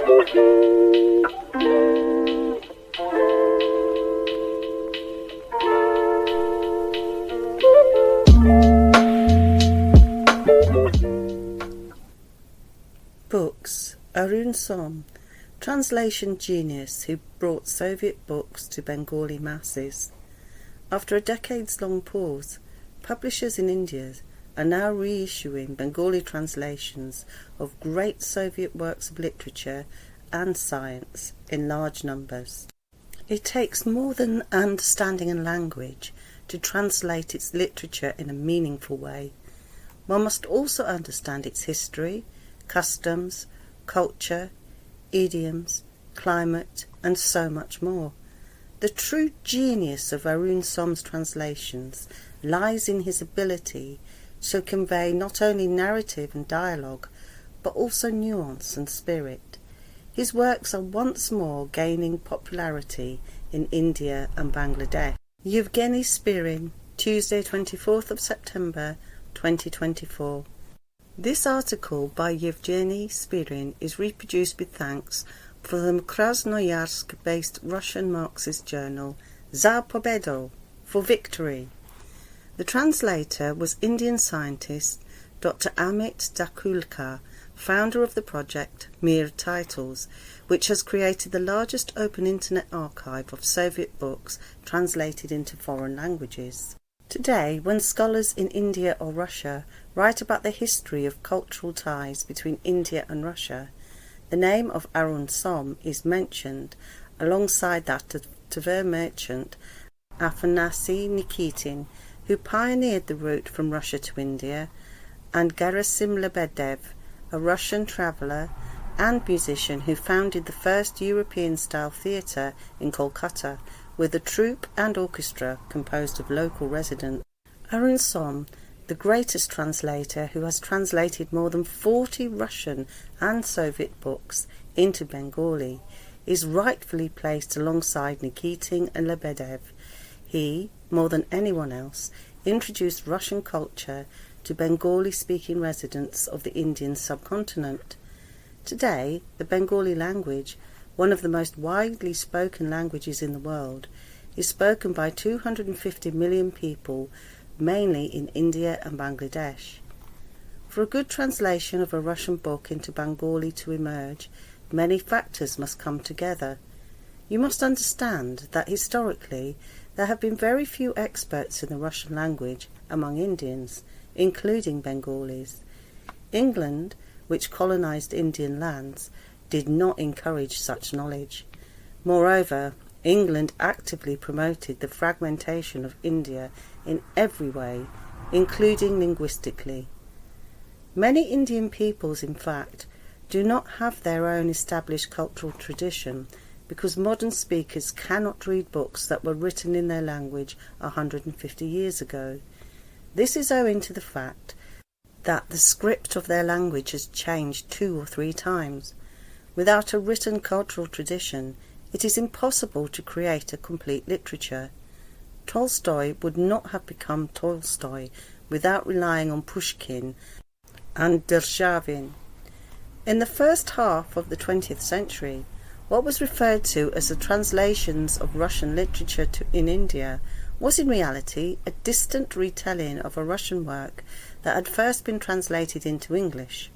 Books. Arun Som, translation genius who brought Soviet books to Bengali masses. After a decades-long pause, publishers in India are now reissuing Bengali translations of great Soviet works of literature and science in large numbers. It takes more than understanding a language to translate its literature in a meaningful way. One must also understand its history, customs, culture, idioms, climate, and so much more. The true genius of Arun Som's translations lies in his ability to convey not only narrative and dialogue, but also nuance and spirit. His works are once more gaining popularity in India and Bangladesh. Evgeny Spirin, Tuesday 24th of September 2024. This article by Evgeny Spirin is reproduced with thanks from the Krasnoyarsk-based Russian Marxist journal Za Pobedu, for victory. The translator was Indian scientist Dr Amit Dhakulkar, founder of the project Mir Titles, which has created the largest open internet archive of Soviet books translated into foreign languages. Today, when scholars in India or Russia write about the history of cultural ties between India and Russia, the name of Arun Som is mentioned alongside that of tver merchant Afanasy Nikitin, who pioneered the route from Russia to India, and Gerasim Lebedev, a Russian traveller and musician who founded the first European-style theatre in Kolkata, with a troupe and orchestra composed of local residents. Arun Som, the greatest translator who has translated more than 40 Russian and Soviet books into Bengali, is rightfully placed alongside Nikitin and Lebedev. He, more than anyone else, introduced Russian culture to Bengali-speaking residents of the Indian subcontinent. Today, the Bengali language, one of the most widely spoken languages in the world, is spoken by 250 million people, mainly in India and Bangladesh. For a good translation of a Russian book into Bengali to emerge, many factors must come together. You must understand that historically there have been very few experts in the Russian language among Indians, including Bengalis. England, which colonized Indian lands, did not encourage such knowledge. Moreover, England actively promoted the fragmentation of India in every way, including linguistically. Many Indian peoples, in fact, do not have their own established cultural tradition because modern speakers cannot read books that were written in their language 150 years ago. This is owing to the fact that the script of their language has changed 2 or 3 times. Without a written cultural tradition, it is impossible to create a complete literature. Tolstoy would not have become Tolstoy without relying on Pushkin and Derzhavin. In the first half of the 20th century, what was referred to as the translations of Russian literature in India was in reality a distant retelling of a Russian work that had first been translated into English.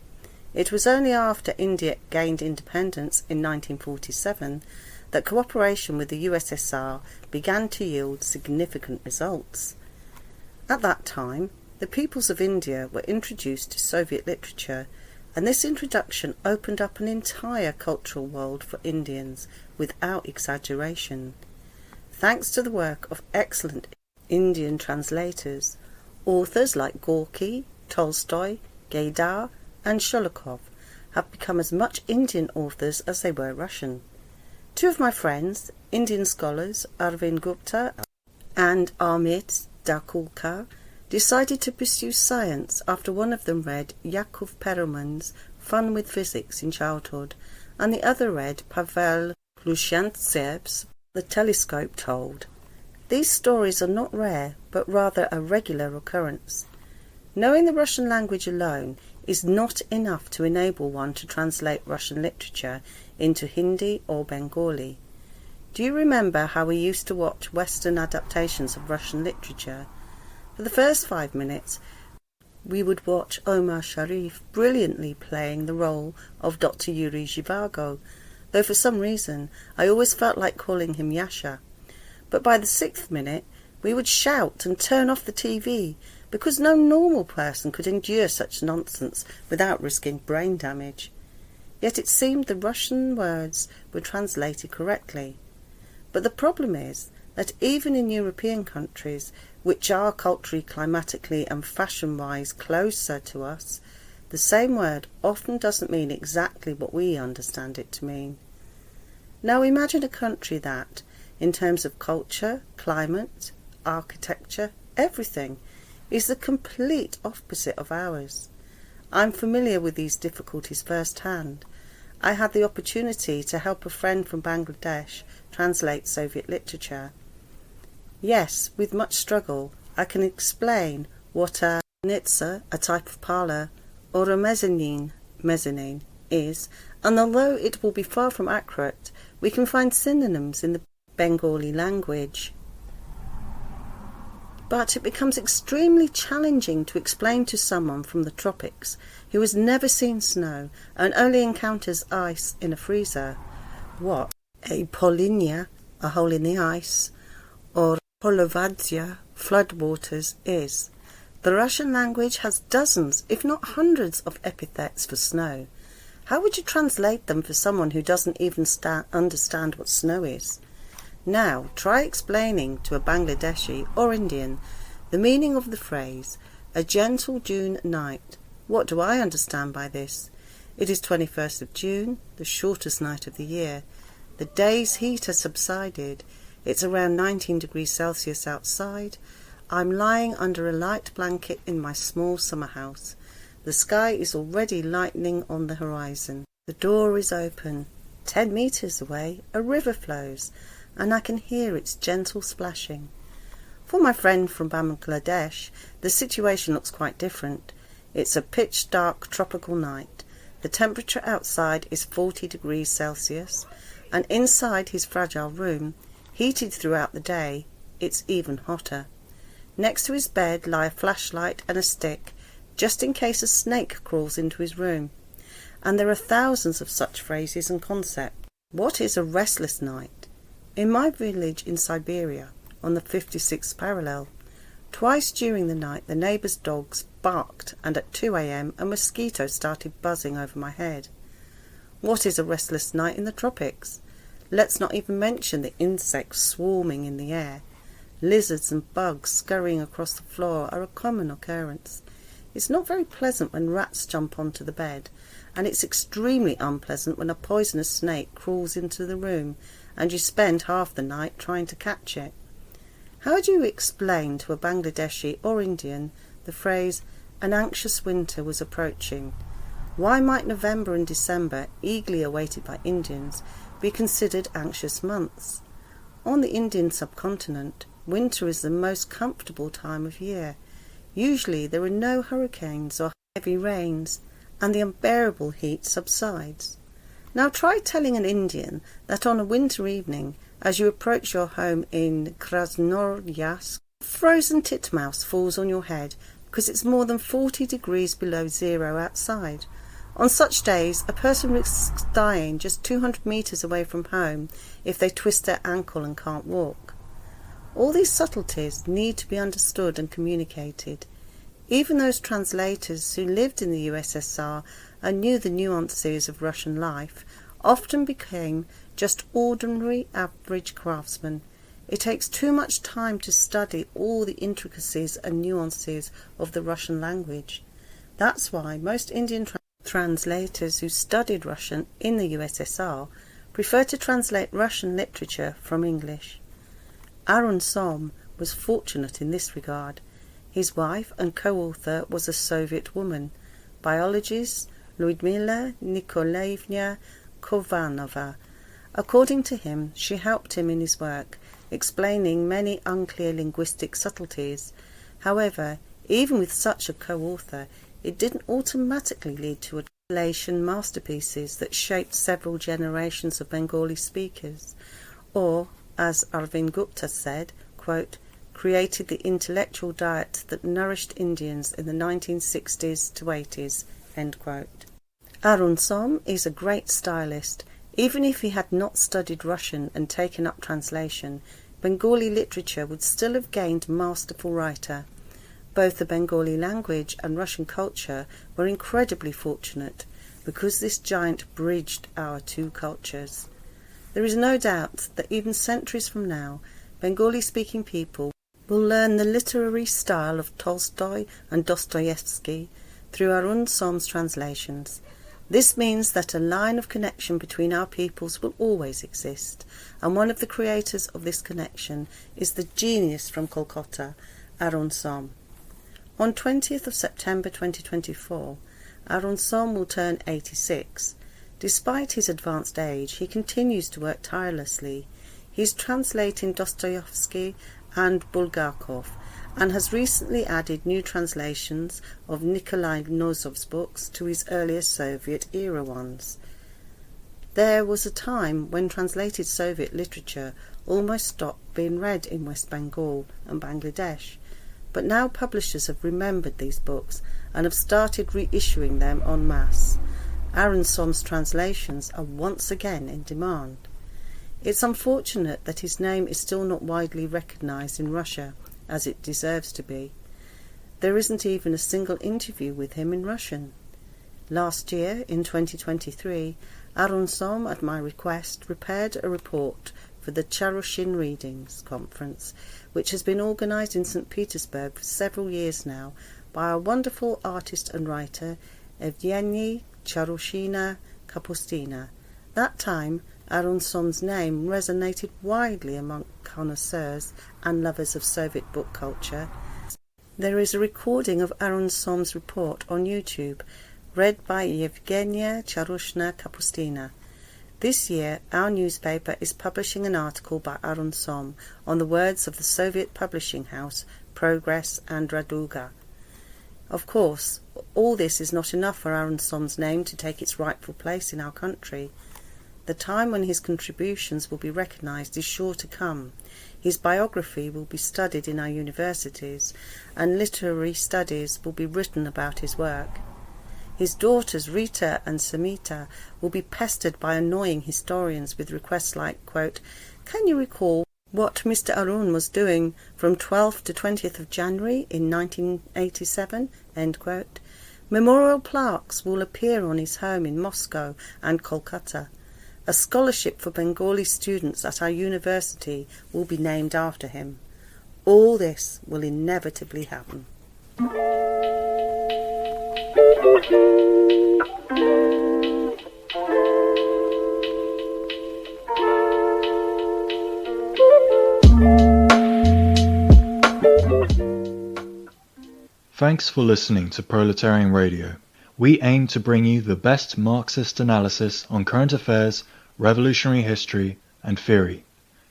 It was only after India gained independence in 1947 that cooperation with the USSR began to yield significant results. At that time, the peoples of India were introduced to Soviet literature, and this introduction opened up an entire cultural world for Indians without exaggeration. Thanks to the work of excellent Indian translators, authors like Gorky, Tolstoy, Gaidar, and Sholokhov have become as much Indian authors as they were Russian. 2 of my friends, Indian scholars Arvind Gupta and Amit Dhakulkar, decided to pursue science after one of them read Yakov Perelman's Fun with Physics in childhood, and the other read Pavel Lushantsev's The Telescope Told. These stories are not rare, but rather a regular occurrence. Knowing the Russian language alone is not enough to enable one to translate Russian literature into Hindi or Bengali. Do you remember how we used to watch Western adaptations of Russian literature? For the first 5 minutes, we would watch Omar Sharif brilliantly playing the role of Dr. Yuri Zhivago, though for some reason I always felt like calling him Yasha. But by the 6th minute, we would shout and turn off the TV, because no normal person could endure such nonsense without risking brain damage. Yet it seemed the Russian words were translated correctly. But the problem is that even in European countries, which are culturally, climatically and fashion-wise closer to us, the same word often doesn't mean exactly what we understand it to mean. Now imagine a country that, in terms of culture, climate, architecture, everything, is the complete opposite of ours. I'm familiar with these difficulties firsthand. I had the opportunity to help a friend from Bangladesh translate Soviet literature. Yes, with much struggle, I can explain what a nitsa, a type of parlour, or a mezzanine is, and although it will be far from accurate, we can find synonyms in the Bengali language. But it becomes extremely challenging to explain to someone from the tropics who has never seen snow and only encounters ice in a freezer what a polinia, a hole in the ice, or polovadzia, floodwaters, is. The Russian language has dozens, if not hundreds, of epithets for snow. How would you translate them for someone who doesn't even understand what snow is? Now, try explaining to a Bangladeshi or Indian the meaning of the phrase, a gentle June night. What do I understand by this? It is 21st of June, the shortest night of the year. The day's heat has subsided. It's around 19 degrees Celsius outside. I'm lying under a light blanket in my small summer house. The sky is already lightening on the horizon. The door is open. 10 meters away, a river flows, and I can hear its gentle splashing. For my friend from Bangladesh, the situation looks quite different. It's a pitch-dark tropical night. The temperature outside is 40 degrees Celsius, and inside his fragile room, heated throughout the day, it's even hotter. Next to his bed lie a flashlight and a stick, just in case a snake crawls into his room. And there are thousands of such phrases and concepts. What is a restless night? In my village in Siberia, on the 56th parallel, twice during the night the neighbours' dogs barked, and at 2 a.m. a mosquito started buzzing over my head. What is a restless night in the tropics? Let's not even mention the insects swarming in the air. Lizards and bugs scurrying across the floor are a common occurrence. It's not very pleasant when rats jump onto the bed, and it's extremely unpleasant when a poisonous snake crawls into the room and you spend half the night trying to catch it. How do you explain to a Bangladeshi or Indian the phrase, an anxious winter was approaching? Why might November and December, eagerly awaited by Indians, be considered anxious months? On the Indian subcontinent, winter is the most comfortable time of year. Usually there are no hurricanes or heavy rains, and the unbearable heat subsides. Now try telling an Indian that on a winter evening, as you approach your home in Krasnoyarsk, a frozen titmouse falls on your head because it's more than 40 degrees below zero outside. On such days, a person risks dying just 200 metres away from home if they twist their ankle and can't walk. All these subtleties need to be understood and communicated. Even those translators who lived in the USSR and knew the nuances of Russian life often became just ordinary average craftsmen. It takes too much time to study all the intricacies and nuances of the Russian language. That's why most Indian translators who studied Russian in the USSR prefer to translate Russian literature from English. Arun Som was fortunate in this regard. His wife and co-author was a Soviet woman, biologist Lyudmila Nikolaevna Kovanova. According to him, she helped him in his work, explaining many unclear linguistic subtleties. However, even with such a co-author, it didn't automatically lead to translation masterpieces that shaped several generations of Bengali speakers, or, as Arvind Gupta said, quote, created the intellectual diet that nourished Indians in the 1960s to 80s, end quote. Arun Som is a great stylist. Even if he had not studied Russian and taken up translation, Bengali literature would still have gained a masterful writer. Both the Bengali language and Russian culture were incredibly fortunate because this giant bridged our two cultures. There is no doubt that even centuries from now, Bengali-speaking people will learn the literary style of Tolstoy and Dostoevsky through Arun Som's translations. This means that a line of connection between our peoples will always exist, and one of the creators of this connection is the genius from Kolkata, Arun Som. On 20th of September 2024, Arun Som will turn 86. Despite his advanced age, he continues to work tirelessly. He's translating Dostoevsky and Bulgakov, and has recently added new translations of Nikolai Nosov's books to his earlier Soviet-era ones. There was a time when translated Soviet literature almost stopped being read in West Bengal and Bangladesh, but now publishers have remembered these books and have started reissuing them en masse. Arun Som's translations are once again in demand. It's unfortunate that his name is still not widely recognised in Russia, as it deserves to be. There isn't even a single interview with him in Russian. Last year, in 2023, Arun Som, at my request, prepared a report for the Charoshin Readings Conference, which has been organised in St. Petersburg for several years now by a wonderful artist and writer, Evgeny Kapustina. That time, Arun Som's name resonated widely among connoisseurs and lovers of Soviet book culture. There is a recording of Arun Som's report on YouTube, read by Evgeny Kapustina. This year, our newspaper is publishing an article by Arun Som on the words of the Soviet publishing house Progress and Raduga. Of course, all this is not enough for Arun Som's name to take its rightful place in our country. The time when his contributions will be recognised is sure to come. His biography will be studied in our universities, and literary studies will be written about his work. His daughters Rita and Samita will be pestered by annoying historians with requests like, quote, "Can you recall what Mr. Arun was doing from 12th to 20th of January in 1987, end quote. Memorial plaques will appear on his home in Moscow and Kolkata. A scholarship for Bengali students at our university will be named after him. All this will inevitably happen." Thanks for listening to Proletarian Radio. We aim to bring you the best Marxist analysis on current affairs, revolutionary history, and theory.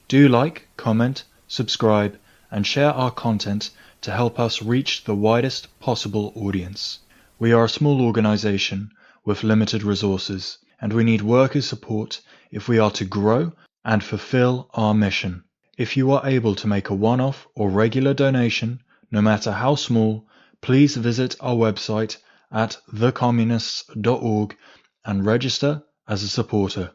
Do like, comment, subscribe, and share our content to help us reach the widest possible audience. We are a small organization with limited resources, and we need workers' support if we are to grow and fulfill our mission. If you are able to make a one-off or regular donation, no matter how small, please visit our website at thecommunists.org and register as a supporter.